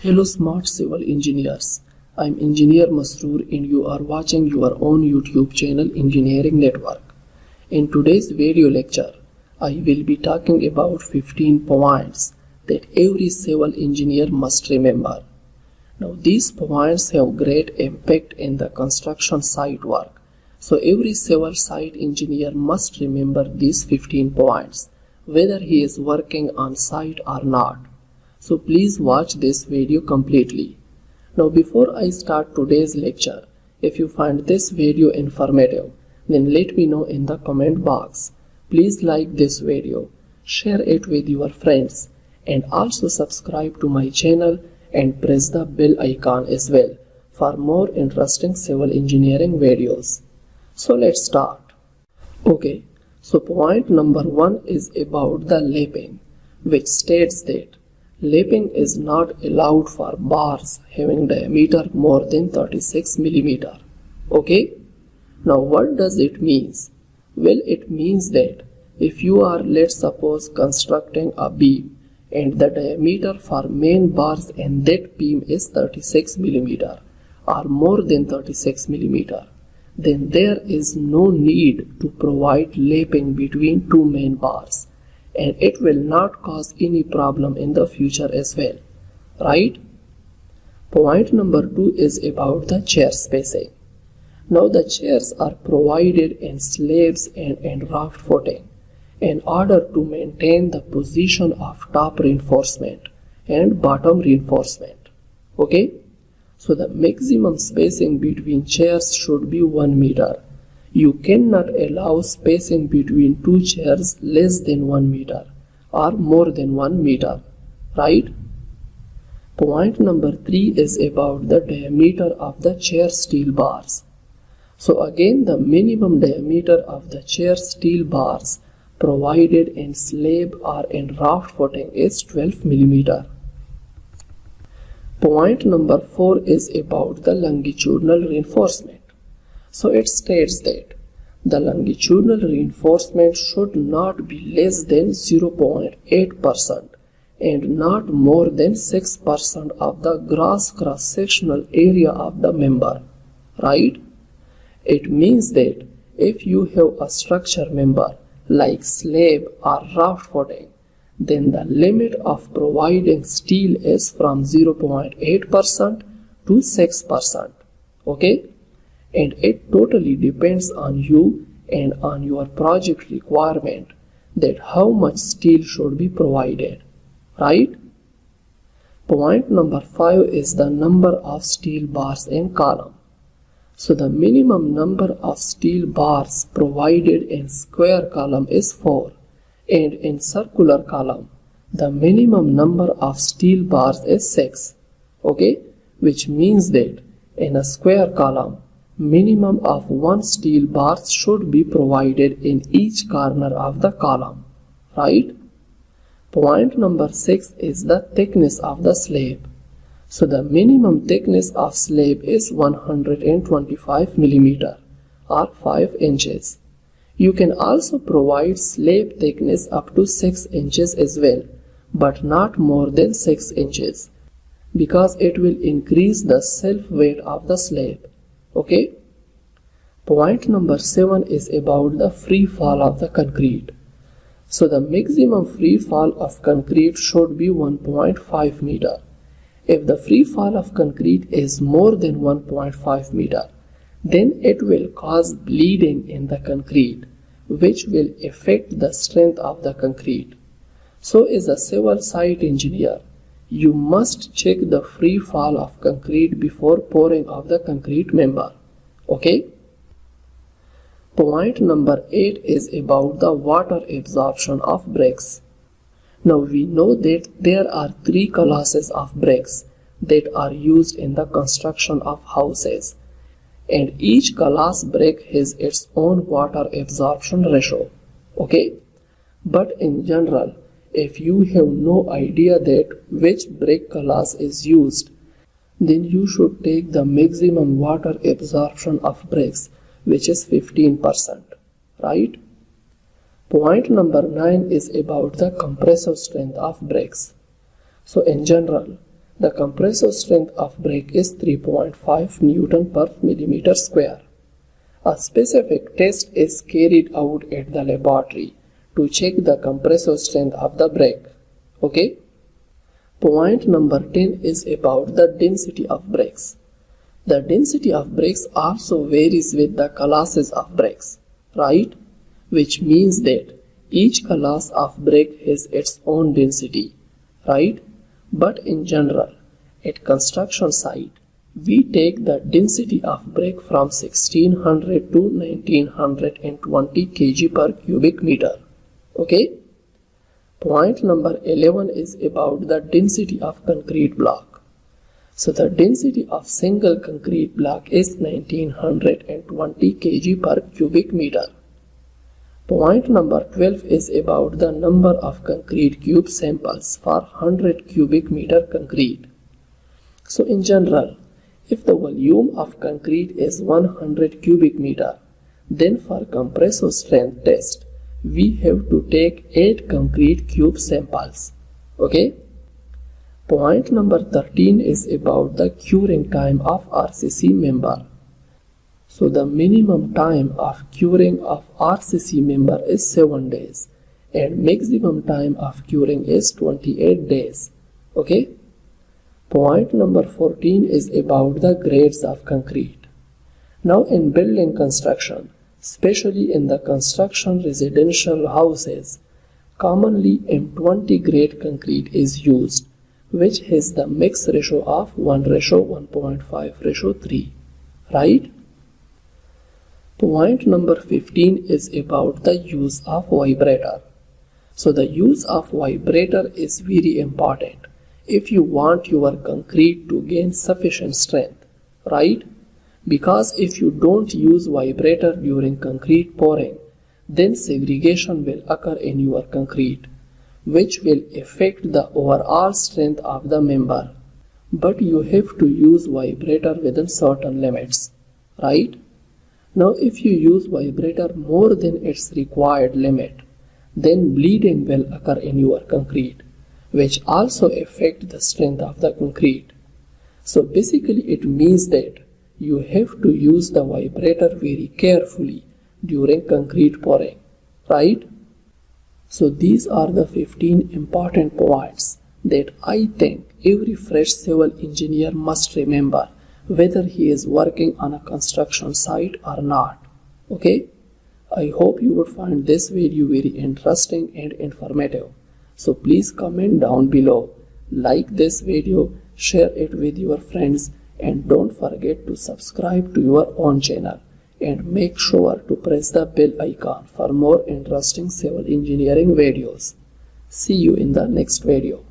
Hello smart civil engineers, I'm Engineer Masroor and you are watching your own YouTube channel Engineering Network. In today's video lecture, I will be talking about 15 points that every civil engineer must remember. Now these points have great impact in the construction site work, so every civil site engineer must remember these 15 points, whether he is working on site or not. So please watch this video completely. Now before I start today's lecture, if you find this video informative, then let me know in the comment box. Please like this video, share it with your friends, and also subscribe to my channel and press the bell icon as well for more interesting civil engineering videos. So let's start. Okay, so point number 1 is about the lapping, which states that lapping is not allowed for bars having diameter more than 36 mm. Okay? Now what does it mean? Well, it means that if you are, let's suppose, constructing a beam and the diameter for main bars in that beam is 36 mm or more than 36 mm, then there is no need to provide lapping between two main bars, and it will not cause any problem in the future as well, right? Point number 2 is about the chair spacing. Now the chairs are provided in slabs and in raft footing in order to maintain the position of top reinforcement and bottom reinforcement. Okay? So the maximum spacing between chairs should be 1 meter. You cannot allow spacing between two chairs less than 1 meter or more than 1 meter, right? Point number 3 is about the diameter of the chair steel bars. So again, the minimum diameter of the chair steel bars provided in slab or in raft footing is 12 mm. Point number 4 is about the longitudinal reinforcement. So it states that the longitudinal reinforcement should not be less than 0.8% and not more than 6% of the gross cross-sectional area of the member, right? It means that if you have a structure member like slab or raft footing, then the limit of providing steel is from 0.8% to 6%, okay? And it totally depends on you and on your project requirement that how much steel should be provided, right? Point number 5 is the number of steel bars in column. So the minimum number of steel bars provided in square column is 4, and in circular column the minimum number of steel bars is 6, okay? Which means that in a square column minimum of 1 steel bar should be provided in each corner of the column, right? Point number 6 is the thickness of the slab. So the minimum thickness of slab is 125 mm or 5 inches. You can also provide slab thickness up to 6 inches as well, but not more than 6 inches because it will increase the self-weight of the slab. Okay? Point number 7 is about the free fall of the concrete. So the maximum free fall of concrete should be 1.5 meter. If the free fall of concrete is more than 1.5 meter, then it will cause bleeding in the concrete, which will affect the strength of the concrete. So as a civil site engineer, you must check the free fall of concrete before pouring of the concrete member, okay? Point number 8 is about the water absorption of bricks. Now we know that there are 3 classes of bricks that are used in the construction of houses, and each class brick has its own water absorption ratio, okay? But in general, if you have no idea that which brick class is used, then you should take the maximum water absorption of bricks, which is 15%, right? Point number 9 is about the compressive strength of bricks. So in general, The compressive strength of brake is 3.5 Newton per millimeter square. A specific test is carried out at the laboratory to check the compressive strength of the brake. Okay? Point number 10 is about the density of brakes. The density of brakes also varies with the classes of brakes, right? Which means that each class of brake has its own density, right? But in general, at construction site, we take the density of brake from 1600 to 1920 kg per cubic meter. Okay? Point number 11 is about the density of concrete block. So the density of single concrete block is 1920 kg per cubic meter. Point number 12 is about the number of concrete cube samples for 100 cubic meter concrete. So in general, if the volume of concrete is 100 cubic meter, then for compressive strength test, we have to take 8 concrete cube samples. Okay? Point number 13 is about the curing time of RCC member. So the minimum time of curing of RCC member is 7 days and maximum time of curing is 28 days. Okay? Point number 14 is about the grades of concrete. Now in building construction, especially in the construction residential houses, commonly M20 grade concrete is used, which has the mix ratio of 1:1.5:3, right? Point number 15 is about the use of vibrator. So the use of vibrator is very important if you want your concrete to gain sufficient strength, right? Because if you don't use vibrator during concrete pouring, then segregation will occur in your concrete, which will affect the overall strength of the member. But you have to use vibrator within certain limits, right? Now if you use vibrator more than its required limit, then bleeding will occur in your concrete, which also affect the strength of the concrete. So basically it means that you have to use the vibrator very carefully during concrete pouring, right? So these are the 15 important points that I think every fresh civil engineer must remember, whether he is working on a construction site or not. Okay? I hope you would find this video very interesting and informative. So please comment down below, like this video, share it with your friends, and don't forget to subscribe to your own channel and make sure to press the bell icon for more interesting civil engineering videos. See you in the next video.